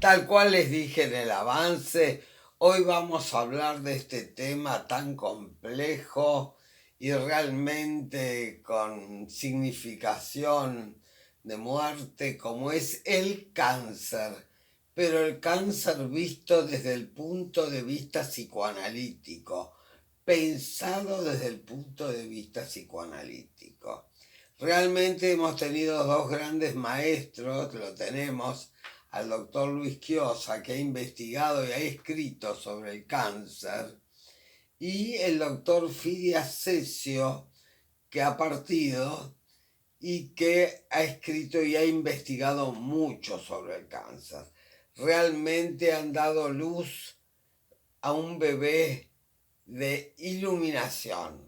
Tal cual les dije en el avance, hoy vamos a hablar de este tema tan complejo y realmente con significación de muerte como es el cáncer, pero el cáncer visto desde el punto de vista psicoanalítico, pensado desde el punto de vista psicoanalítico. Realmente hemos tenido dos grandes maestros, lo tenemos al doctor Luis Chiosa, que ha investigado y ha escrito sobre el cáncer, y el doctor Fidias Cesio, que ha partido y que ha escrito y ha investigado mucho sobre el cáncer. Realmente han dado luz a un bebé de iluminación,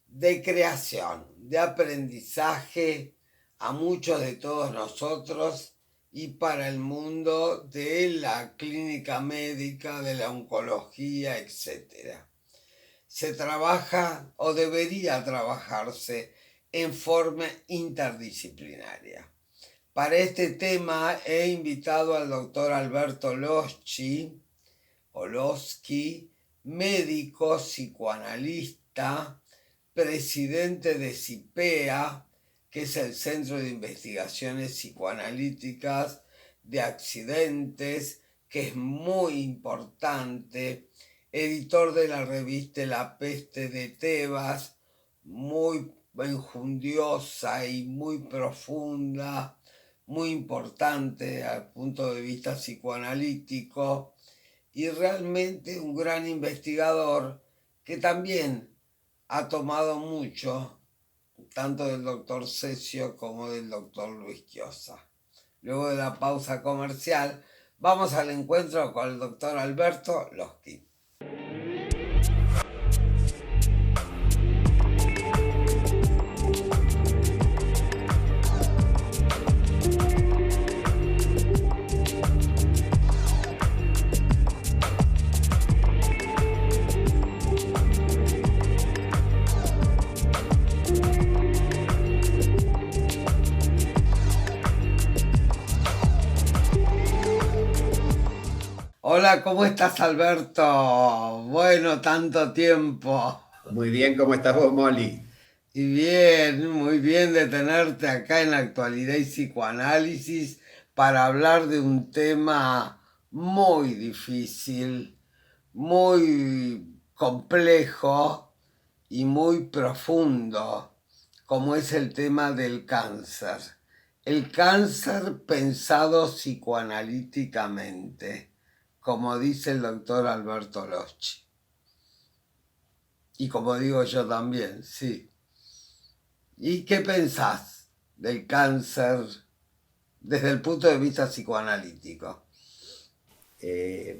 de creación, de aprendizaje a muchos de todos nosotros y para el mundo de la clínica médica, de la oncología, etc. Se trabaja o debería trabajarse en forma interdisciplinaria. Para este tema he invitado al doctor Alberto Olosky, médico, psicoanalista, presidente de CIPEA, que es el Centro de Investigaciones Psicoanalíticas de Accidentes, que es muy importante, editor de la revista La Peste de Tebas, muy enjundiosa y muy profunda, muy importante al punto de vista psicoanalítico, y realmente un gran investigador que también ha tomado mucho, tanto del doctor Cesio como del doctor Luis Chiosa. Luego de la pausa comercial, vamos al encuentro con el doctor Alberto Olosky. Hola, ¿cómo estás, Alberto? Bueno, tanto tiempo. Muy bien, ¿cómo estás vos, Molly? Y bien, muy bien de tenerte acá en Actualidad y Psicoanálisis para hablar de un tema muy difícil, muy complejo y muy profundo, como es el tema del cáncer. El cáncer pensado psicoanalíticamente, como dice el doctor Alberto Loschi. Y como digo yo también, sí. ¿Y qué pensás del cáncer desde el punto de vista psicoanalítico?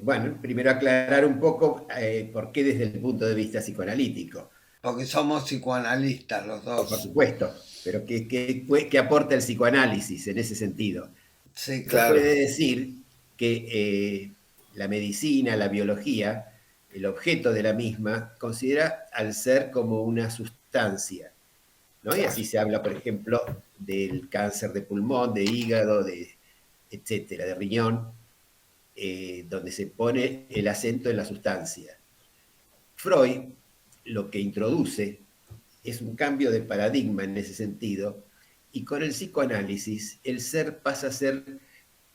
Bueno, primero aclarar un poco por qué desde el punto de vista psicoanalítico, Porque somos psicoanalistas los por dos. supuesto, pero ¿qué aporta el psicoanálisis en ese sentido? Sí, Se claro. puede decir que la medicina, la biología, el objeto de la misma, considera al ser como una sustancia, ¿no? Y Claro. así se habla, por ejemplo, del cáncer de pulmón, de hígado, etcétera, de riñón, donde se pone el acento en la sustancia. Freud lo que introduce es un cambio de paradigma en ese sentido, y con el psicoanálisis el ser pasa a ser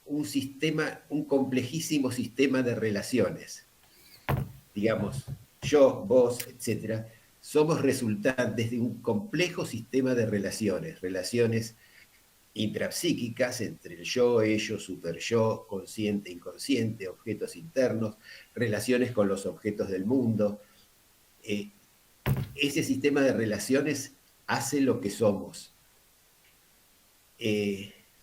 un sistema, un complejísimo sistema de relaciones. Digamos, yo, vos, etcétera, somos resultantes de un complejo sistema de relaciones, relaciones intrapsíquicas entre el yo, ello, superyo, consciente, inconsciente, objetos internos, relaciones con los objetos del mundo. Eh, Ese sistema de relaciones hace lo que somos.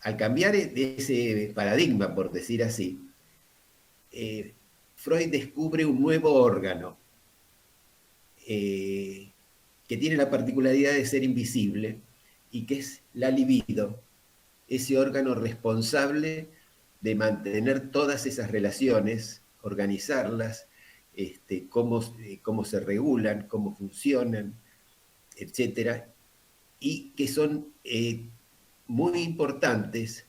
Al cambiar de ese paradigma, por decir así, Freud descubre un nuevo órgano eh, que tiene la particularidad de ser invisible y que es la libido, ese órgano responsable de mantener todas esas relaciones, organizarlas, cómo se regulan, cómo funcionan. etcétera, y que son muy importantes,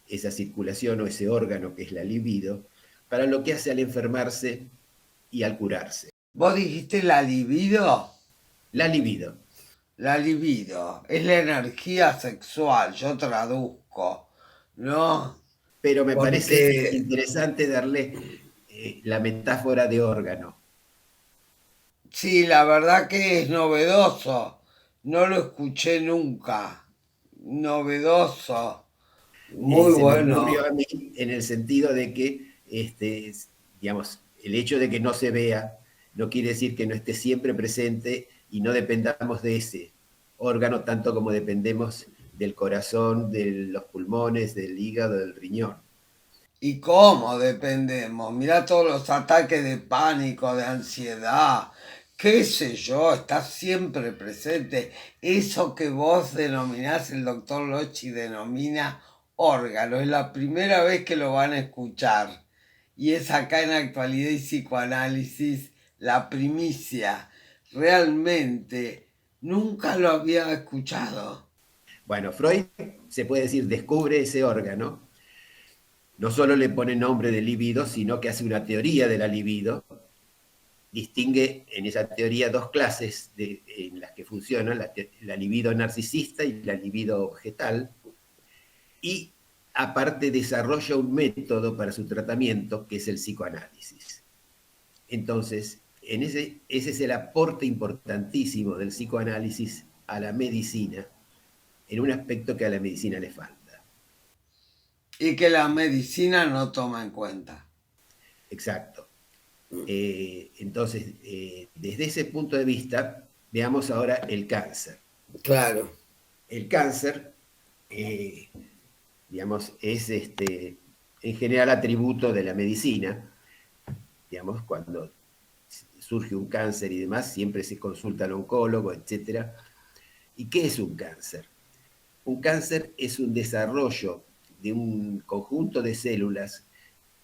esa circulación o ese órgano que es la libido, para lo que hace al enfermarse y al curarse. ¿Vos dijiste la libido? La libido. La libido es la energía sexual, yo traduzco, ¿no? Pero me parece Porque interesante darle la metáfora de órgano. sí, la verdad que es novedoso, no lo escuché nunca, novedoso, muy Se me ocurrió bueno. a mí en el sentido de que, digamos, el hecho de que no se vea no quiere decir que no esté siempre presente y no dependamos de ese órgano tanto como dependemos del corazón, de los pulmones, del hígado, del riñón. ¿Y cómo dependemos? Mirá todos los ataques de pánico, de ansiedad, qué sé yo, está siempre presente. Eso que vos denominás, el doctor Lochi denomina órgano, es la primera vez que lo van a escuchar. Y es acá en Actualidad y Psicoanálisis la primicia. Realmente nunca lo había escuchado. Bueno, Freud, se puede decir, descubre ese órgano, no solo le pone nombre de libido, sino que hace una teoría de la libido, distingue en esa teoría dos clases en las que funcionan, la libido narcisista y la libido objetal, y aparte desarrolla un método para su tratamiento que es el psicoanálisis. Entonces, ese es el aporte importantísimo del psicoanálisis a la medicina, en un aspecto que a la medicina le falta. Y que la medicina no toma en cuenta. Exacto. Entonces, desde ese punto de vista, veamos ahora el cáncer. Claro. El cáncer, digamos, es en general atributo de la medicina. Digamos, cuando surge un cáncer y demás, siempre se consulta al oncólogo, etc. ¿Y qué es un cáncer? Un cáncer es un desarrollo de un conjunto de células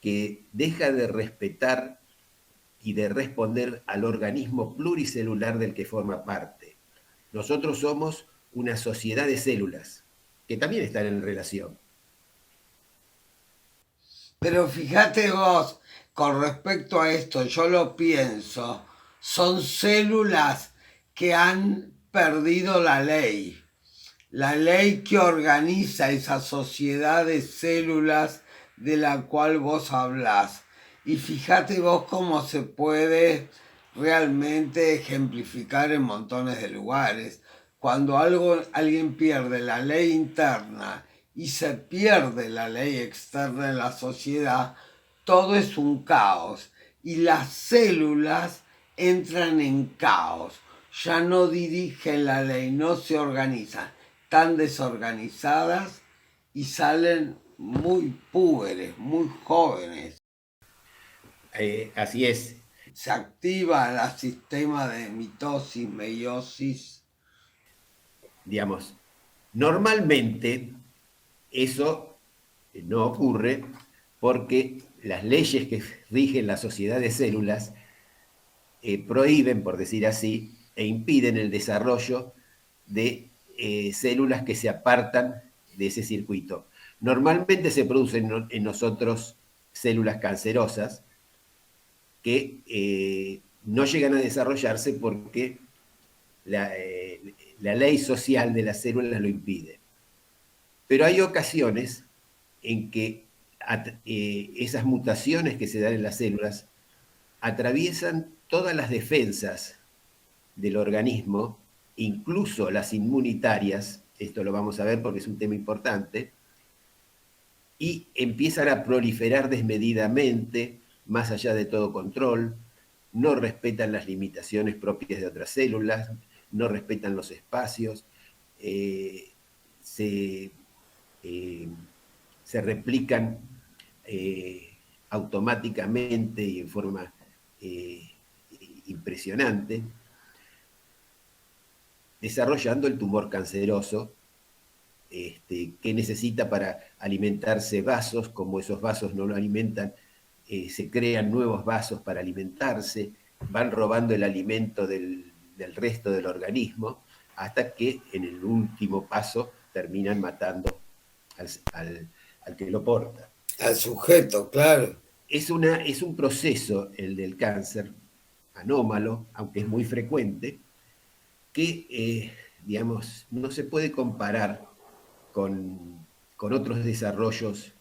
que deja de respetar y de responder al organismo pluricelular del que forma parte. Nosotros somos una sociedad de células que también están en relación. Pero fíjate vos, con respecto a esto, yo lo pienso, son células que han perdido la ley que organiza esa sociedad de células de la cual vos hablás. Y fíjate vos cómo se puede realmente ejemplificar en montones de lugares. Cuando alguien pierde la ley interna y se pierde la ley externa en la sociedad, todo es un caos y las células entran en caos, ya no dirigen la ley, no se organizan, están desorganizadas y salen muy púberes, muy jóvenes. Así es, Se activa el sistema de mitosis, meiosis. digamos, normalmente eso no ocurre porque las leyes que rigen la sociedad de células prohíben, por decir así, e impiden el desarrollo de células que se apartan de ese circuito. Normalmente se producen en nosotros células cancerosas que no llegan a desarrollarse porque la ley social de las células lo impide. Pero hay ocasiones en que esas mutaciones que se dan en las células atraviesan todas las defensas del organismo, incluso las inmunitarias, esto lo vamos a ver porque es un tema importante, y empiezan a proliferar desmedidamente, más allá de todo control, no respetan las limitaciones propias de otras células, no respetan los espacios, se, eh, se replican automáticamente y en forma eh, impresionante, desarrollando el tumor canceroso que necesita para alimentarse vasos, como esos vasos no lo alimentan, se crean nuevos vasos para alimentarse, van robando el alimento del resto del organismo hasta que en el último paso terminan matando al que lo porta. Al sujeto, claro. Es un proceso, el del cáncer, anómalo, aunque es muy frecuente, que, digamos, no se puede comparar con otros desarrollos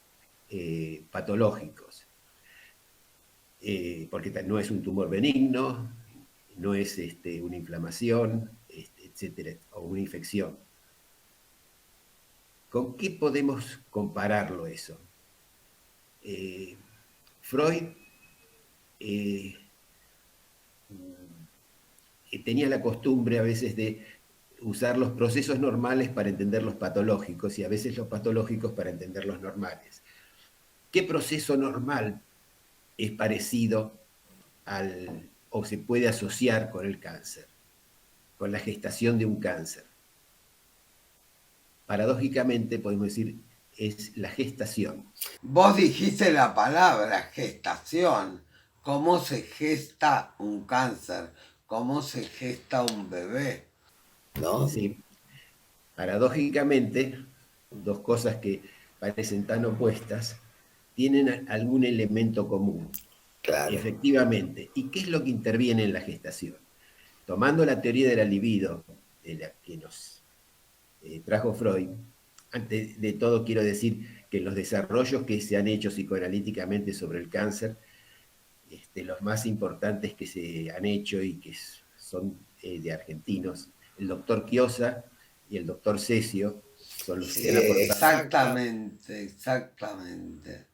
patológicos, porque no es un tumor benigno, no es una inflamación, etcétera, o una infección. ¿Con qué podemos compararlo eso? Freud tenía la costumbre a veces de usar los procesos normales para entender los patológicos y a veces los patológicos para entender los normales. ¿Qué proceso normal es parecido o se puede asociar con el cáncer, con la gestación de un cáncer? Paradójicamente podemos decir es la gestación. Vos dijiste la palabra gestación. ¿Cómo se gesta un cáncer? ¿Cómo se gesta un bebé? ¿No? ¿Sí? Paradójicamente, dos cosas que parecen tan opuestas tienen algún elemento común. Claro. Efectivamente. ¿Y qué es lo que interviene en la gestación? Tomando la teoría de la libido, de la que nos trajo Freud, antes de todo quiero decir que los desarrollos que se han hecho psicoanalíticamente sobre el cáncer, los más importantes que se han hecho y que son de argentinos, el doctor Chiosa y el doctor Cesio, son los que han aportado Exactamente.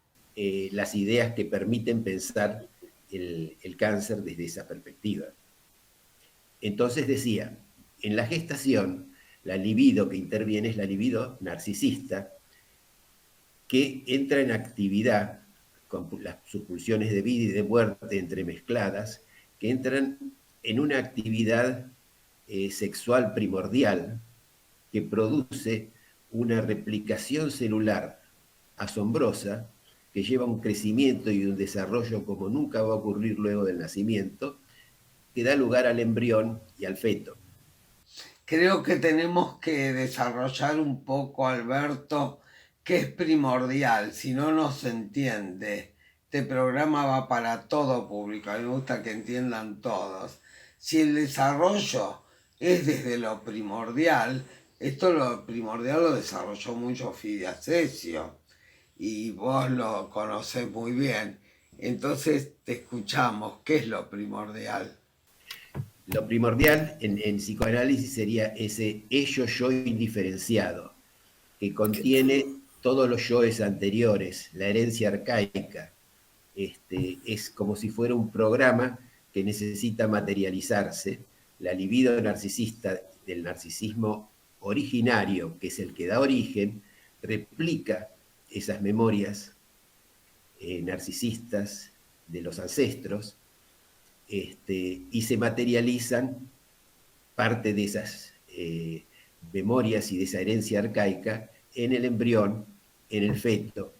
Las ideas que permiten pensar el cáncer desde esa perspectiva. Entonces decía, en la gestación, la libido que interviene es la libido narcisista, que entra en actividad con sus pulsiones de vida y de muerte entremezcladas, que entran en una actividad sexual primordial que produce una replicación celular asombrosa que lleva un crecimiento y un desarrollo como nunca va a ocurrir luego del nacimiento, que da lugar al embrión y al feto. Creo que tenemos que desarrollar un poco, Alberto, que es primordial, si no, no se entiende. Este programa va para todo público, a mí me gusta que entiendan todos. Si el desarrollo es desde lo primordial, esto lo primordial lo desarrolló mucho Fides Cesio y vos lo conocés muy bien. Entonces te escuchamos, ¿qué es lo primordial? Lo primordial en psicoanálisis sería ese ello-yo indiferenciado, que contiene todos los yoes anteriores, la herencia arcaica. Es como si fuera un programa que necesita materializarse. La libido narcisista del narcisismo originario, que es el que da origen, replica esas memorias narcisistas de los ancestros, y se materializan parte de esas memorias y de esa herencia arcaica en el embrión, en el feto.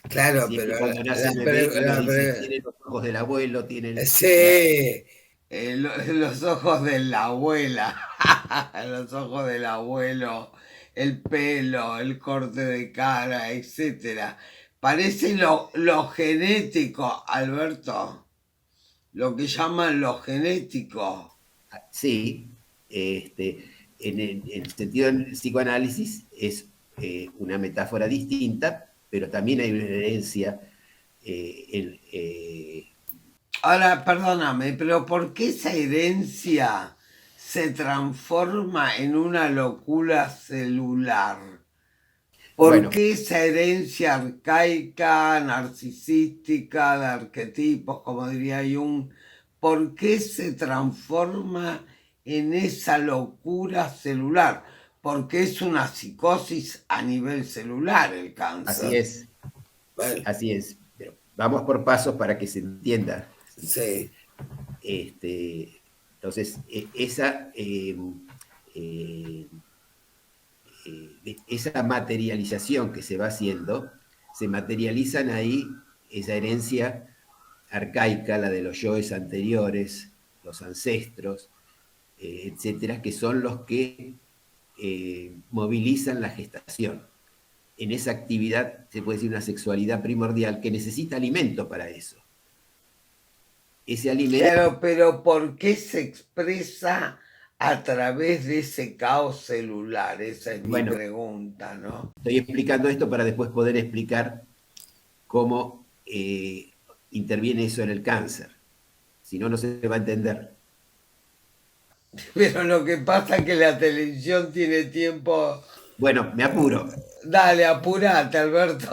Claro, pero cuando nace el bebé, uno dice, tiene los ojos del abuelo, tiene sí, los ojos de la abuela, los ojos del abuelo, el pelo, el corte de cara, etcétera. Parece lo genético, Alberto, lo que llaman lo genético. Sí, en el sentido del psicoanálisis es una metáfora distinta, pero también hay una herencia. Ahora, perdóname, pero ¿por qué esa herencia se transforma en una locura celular? ¿Por Bueno, qué esa herencia arcaica, narcisística, de arquetipos, como diría Jung, por qué se transforma en esa locura celular? Porque es una psicosis a nivel celular el cáncer. así es, Bueno, así es. Pero vamos por pasos para que se entienda. sí. Entonces, esa materialización que se va haciendo, se materializan ahí esa herencia arcaica, la de los yoes anteriores, los ancestros, etcétera, que son los que movilizan la gestación. En esa actividad se puede decir una sexualidad primordial que necesita alimento para eso. Ese alimento... Claro, pero ¿por qué se expresa a través de ese caos celular? Esa es mi Bueno, pregunta, ¿no? estoy explicando esto para después poder explicar cómo interviene eso en el cáncer. Si no, no se va a entender. Pero lo que pasa es que la televisión tiene tiempo. Bueno, me apuro. Dale, apurate, Alberto.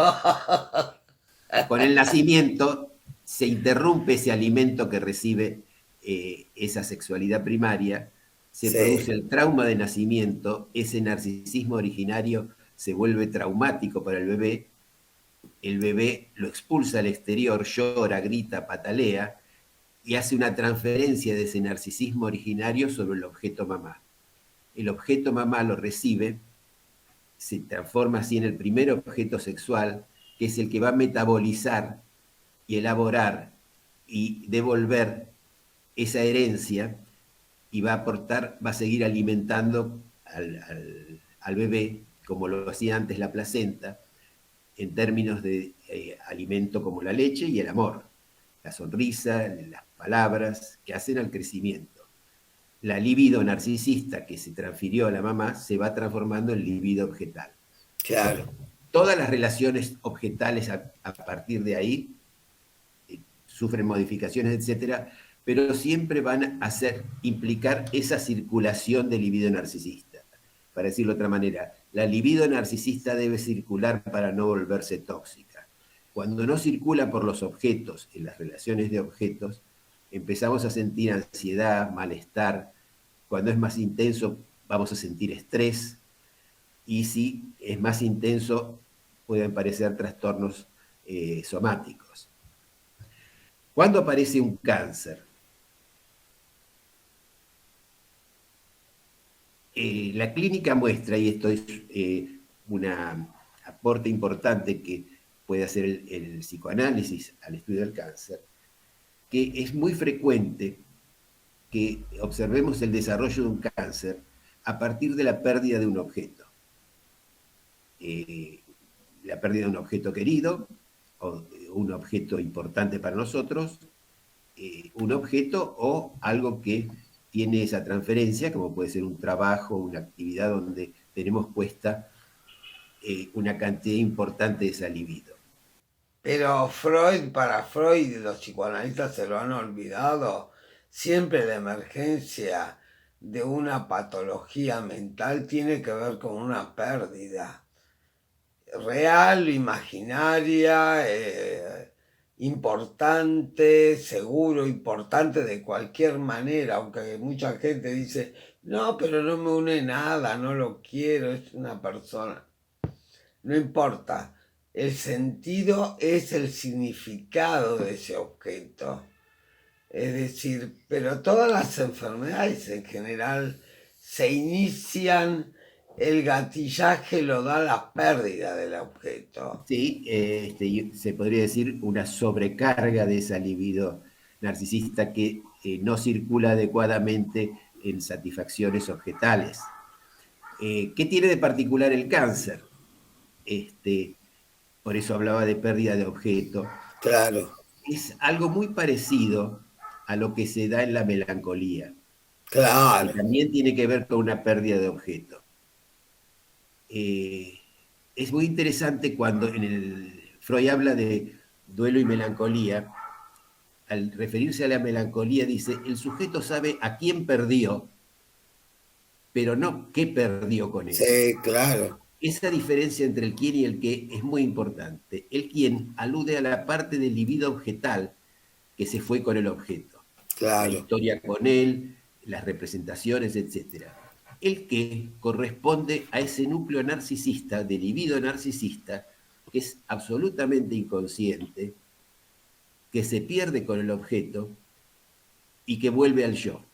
Con el nacimiento se interrumpe ese alimento que recibe esa sexualidad primaria, se produce Sí, el trauma de nacimiento, ese narcisismo originario se vuelve traumático para el bebé lo expulsa al exterior, llora, grita, patalea y hace una transferencia de ese narcisismo originario sobre el objeto mamá. El objeto mamá lo recibe, se transforma así en el primer objeto sexual, que es el que va a metabolizar y elaborar y devolver esa herencia y va a aportar, va a seguir alimentando al bebé como lo hacía antes la placenta, en términos de alimento como la leche y el amor, la sonrisa, las palabras que hacen al crecimiento. La libido narcisista que se transfirió a la mamá se va transformando en libido objetal. claro. Todas las relaciones objetales a partir de ahí sufren modificaciones, etcétera, pero siempre van a implicar esa circulación de libido narcisista. Para decirlo de otra manera, la libido narcisista debe circular para no volverse tóxica. Cuando no circula por los objetos, en las relaciones de objetos, empezamos a sentir ansiedad, malestar. Cuando es más intenso, vamos a sentir estrés. Y si es más intenso, pueden aparecer trastornos somáticos. ¿Cuándo aparece un cáncer? La clínica muestra, y esto es un aporte importante que puede hacer el psicoanálisis al estudio del cáncer, que es muy frecuente que observemos el desarrollo de un cáncer a partir de la pérdida de un objeto. La pérdida de un objeto querido, o un objeto importante para nosotros, un objeto o algo que tiene esa transferencia, como puede ser un trabajo, una actividad donde tenemos puesta una cantidad importante de esa libido. Pero Freud, para Freud, los psicoanalistas se lo han olvidado, siempre la emergencia de una patología mental tiene que ver con una pérdida real, imaginaria, importante, seguro, importante de cualquier manera, aunque mucha gente dice, no, pero no me une nada, no lo quiero, es una persona. No importa, el sentido es el significado de ese objeto. Es decir, pero todas las enfermedades en general se inician, el gatillaje lo da la pérdida del objeto. Sí, se podría decir una sobrecarga de esa libido narcisista que no circula adecuadamente en satisfacciones objetales. ¿Qué tiene de particular el cáncer? Por eso hablaba de pérdida de objeto. Claro, Es algo muy parecido a lo que se da en la melancolía, que claro. también tiene que ver con una pérdida de objeto. Eh, es muy interesante cuando Freud habla de duelo y melancolía. Al referirse a la melancolía dice, el sujeto sabe a quién perdió, pero no qué perdió con eso. Sí, claro, Esa diferencia entre el quién y el qué es muy importante. El quién alude a la parte del libido objetal que se fue con el objeto, la claro. historia con él, las representaciones, etcétera. El qué corresponde a ese núcleo narcisista, de libido narcisista, que es absolutamente inconsciente, que se pierde con el objeto y que vuelve al yo,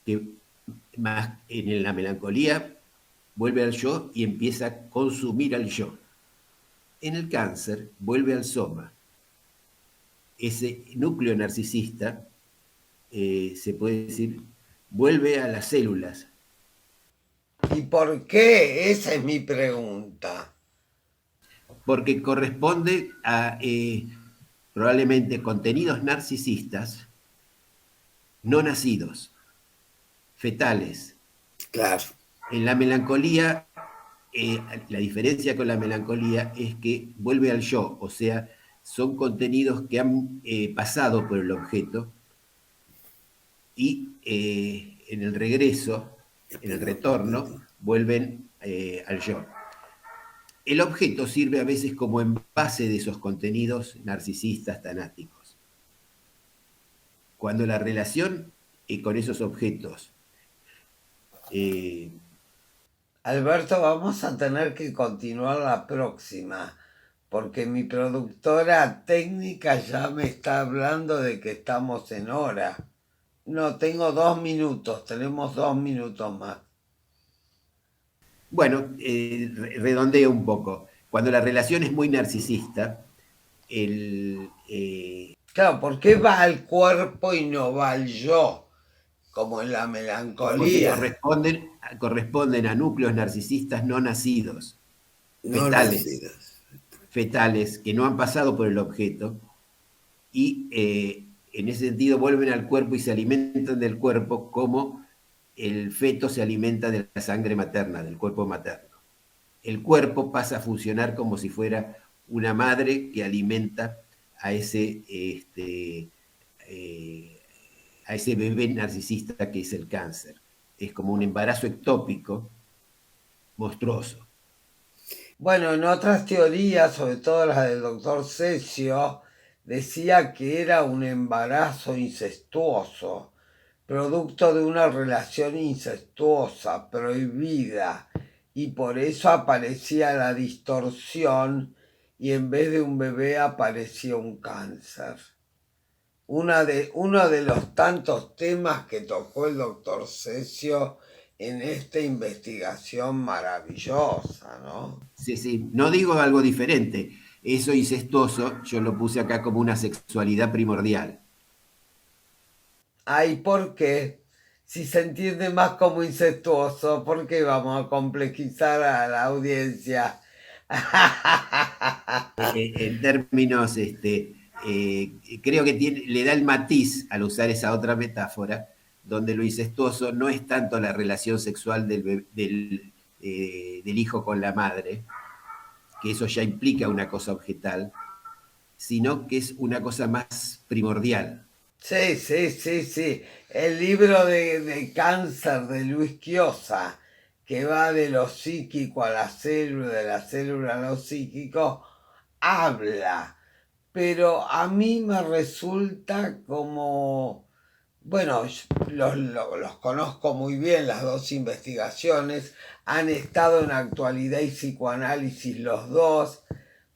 que más en la melancolía vuelve al yo y empieza a consumir al yo. En el cáncer vuelve al soma. Ese núcleo narcisista se puede decir vuelve a las células. ¿Y por qué? Esa es mi pregunta. Porque corresponde a probablemente contenidos narcisistas no nacidos, fetales. Claro. En la melancolía, la diferencia con la melancolía es que vuelve al yo, o sea, son contenidos que han pasado por el objeto y en el regreso, en el retorno, vuelven al yo. El objeto sirve a veces como envase de esos contenidos narcisistas tanáticos. Cuando la relación con esos objetos Alberto, vamos a tener que continuar la próxima, porque mi productora técnica ya me está hablando de que estamos en hora. No, tengo 2 minutos, tenemos 2 minutos más. bueno, redondeo un poco. Cuando la relación es muy narcisista, el, Claro, ¿por qué va al cuerpo y no va al yo? Como en la porque melancolía. corresponden a núcleos narcisistas no nacidos, No fetales, nacidos. fetales que no han pasado por el objeto y en ese sentido vuelven al cuerpo y se alimentan del cuerpo como el feto se alimenta de la sangre materna, del cuerpo materno. El cuerpo pasa a funcionar como si fuera una madre que alimenta a a ese bebé narcisista que es el cáncer. Es como un embarazo ectópico monstruoso. Bueno, en otras teorías, sobre todo la del doctor Ceccio, decía que era un embarazo incestuoso, producto de una relación incestuosa, prohibida, y por eso aparecía la distorsión y en vez de un bebé aparecía un cáncer. Uno de los tantos temas que tocó el doctor Ceccio en esta investigación maravillosa, ¿no? Sí, sí, no digo algo diferente. Eso incestuoso yo lo puse acá como una sexualidad primordial. Ay, ¿por qué? Si se entiende más como incestuoso, ¿por qué vamos a complejizar a la audiencia? En términos, creo que le da el matiz al usar esa otra metáfora, donde lo incestuoso no es tanto la relación sexual del hijo con la madre, que eso ya implica una cosa objetal, sino que es una cosa más primordial. Sí, sí, sí, sí. El libro de cáncer de Luis Quiosa, que va de lo psíquico a la célula, de la célula a lo psíquico, habla. Pero a mí me resulta como, bueno, los conozco muy bien, las dos investigaciones, han estado en actualidad y psicoanálisis los dos.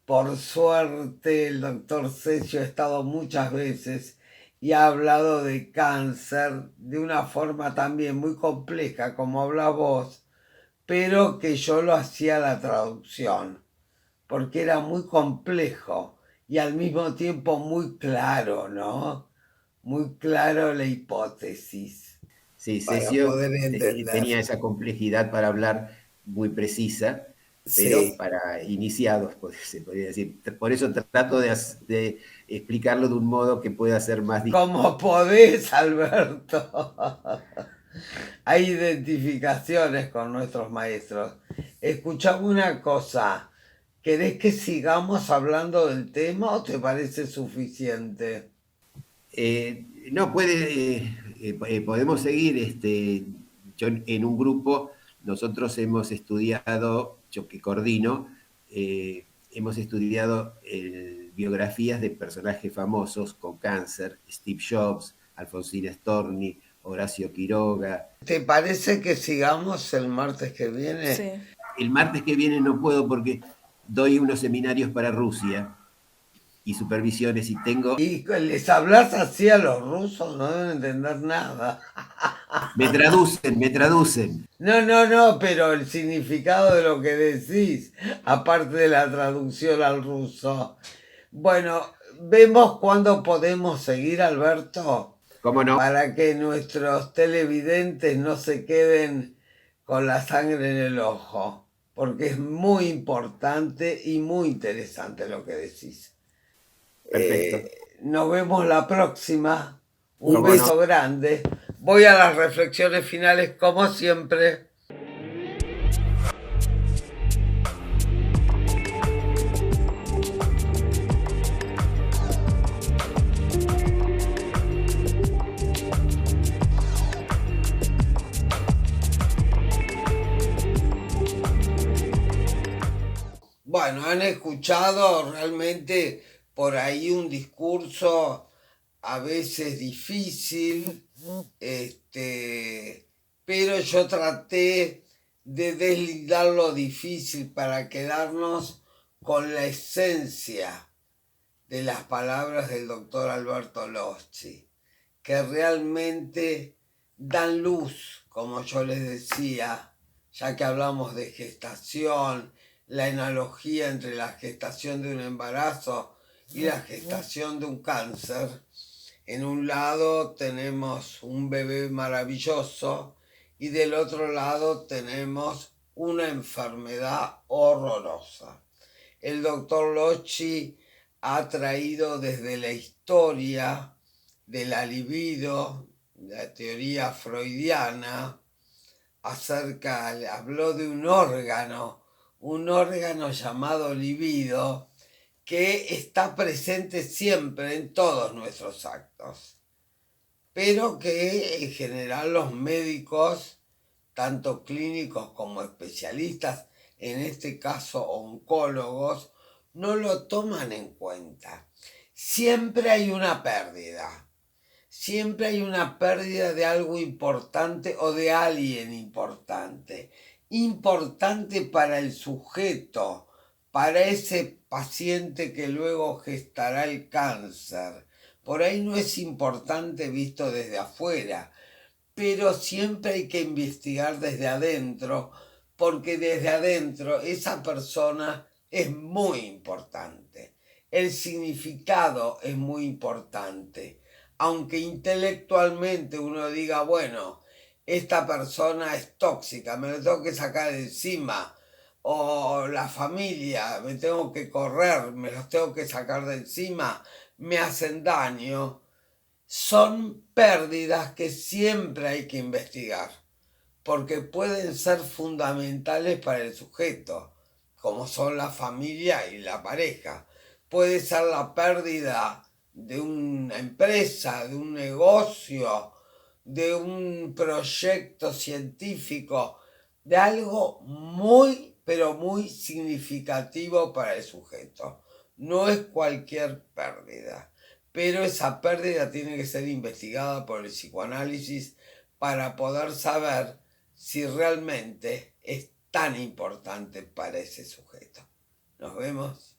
Por suerte, el doctor Ceccio ha estado muchas veces y ha hablado de cáncer de una forma también muy compleja, como habla vos, pero que yo lo hacía la traducción, porque era muy complejo y al mismo tiempo muy claro, ¿no? Muy claro la hipótesis Sí, para Ceccio poder entender. tenía esa complejidad para hablar muy precisa, pero Sí, para iniciados, se podría decir. Por eso trato de explicarlo de un modo que pueda ser más como podés, Alberto. Hay identificaciones con nuestros maestros. Escuchame una cosa. ¿Querés que sigamos hablando del tema o te parece suficiente? no puede, podemos seguir, yo en un grupo, nosotros hemos estudiado, yo que coordino, hemos estudiado biografías de personajes famosos con cáncer, Steve Jobs, Alfonsina Storni, Horacio Quiroga. ¿Te parece que sigamos el martes que viene? Sí. El martes que viene no puedo porque doy unos seminarios para Rusia y supervisiones y tengo. ¿Y les hablas así a los rusos? No deben entender nada. Me traducen. No, no, no, pero el significado de lo que decís, aparte de la traducción al ruso. Bueno, vemos cuándo podemos seguir, Alberto. ¿Cómo no? para que nuestros televidentes no se queden con la sangre en el ojo, porque es muy importante y muy interesante lo que decís. Perfecto. Nos vemos la próxima. Un ¿Cómo no? beso grande. Voy a las reflexiones finales como siempre. Bueno, han escuchado realmente por ahí un discurso a veces difícil, pero yo traté de deslindar lo difícil para quedarnos con la esencia de las palabras del doctor Alberto Loschi, que realmente dan luz, como yo les decía, ya que hablamos de gestación, la analogía entre la gestación de un embarazo y la gestación de un cáncer. En un lado tenemos un bebé maravilloso y del otro lado tenemos una enfermedad horrorosa. El doctor Loschi ha traído desde la historia de la libido, la teoría freudiana, habló de un órgano llamado libido, que está presente siempre en todos nuestros actos, pero que en general los médicos, tanto clínicos como especialistas, en este caso oncólogos, no lo toman en cuenta. Siempre hay una pérdida. Siempre hay una pérdida de algo importante o de alguien importante. Importante para el sujeto, para ese paciente que luego gestará el cáncer. Por ahí no es importante visto desde afuera, pero siempre hay que investigar desde adentro, porque desde adentro esa persona es muy importante. El significado es muy importante. Aunque intelectualmente uno diga, bueno, esta persona es tóxica, me lo tengo que sacar de encima, o la familia, me tengo que correr, me los tengo que sacar de encima, me hacen daño, son pérdidas que siempre hay que investigar, porque pueden ser fundamentales para el sujeto, como son la familia y la pareja. Puede ser la pérdida de una empresa, de un negocio, de un proyecto científico, de algo muy, pero muy significativo para el sujeto. No es cualquier pérdida, pero esa pérdida tiene que ser investigada por el psicoanálisis para poder saber si realmente es tan importante para ese sujeto. Nos vemos.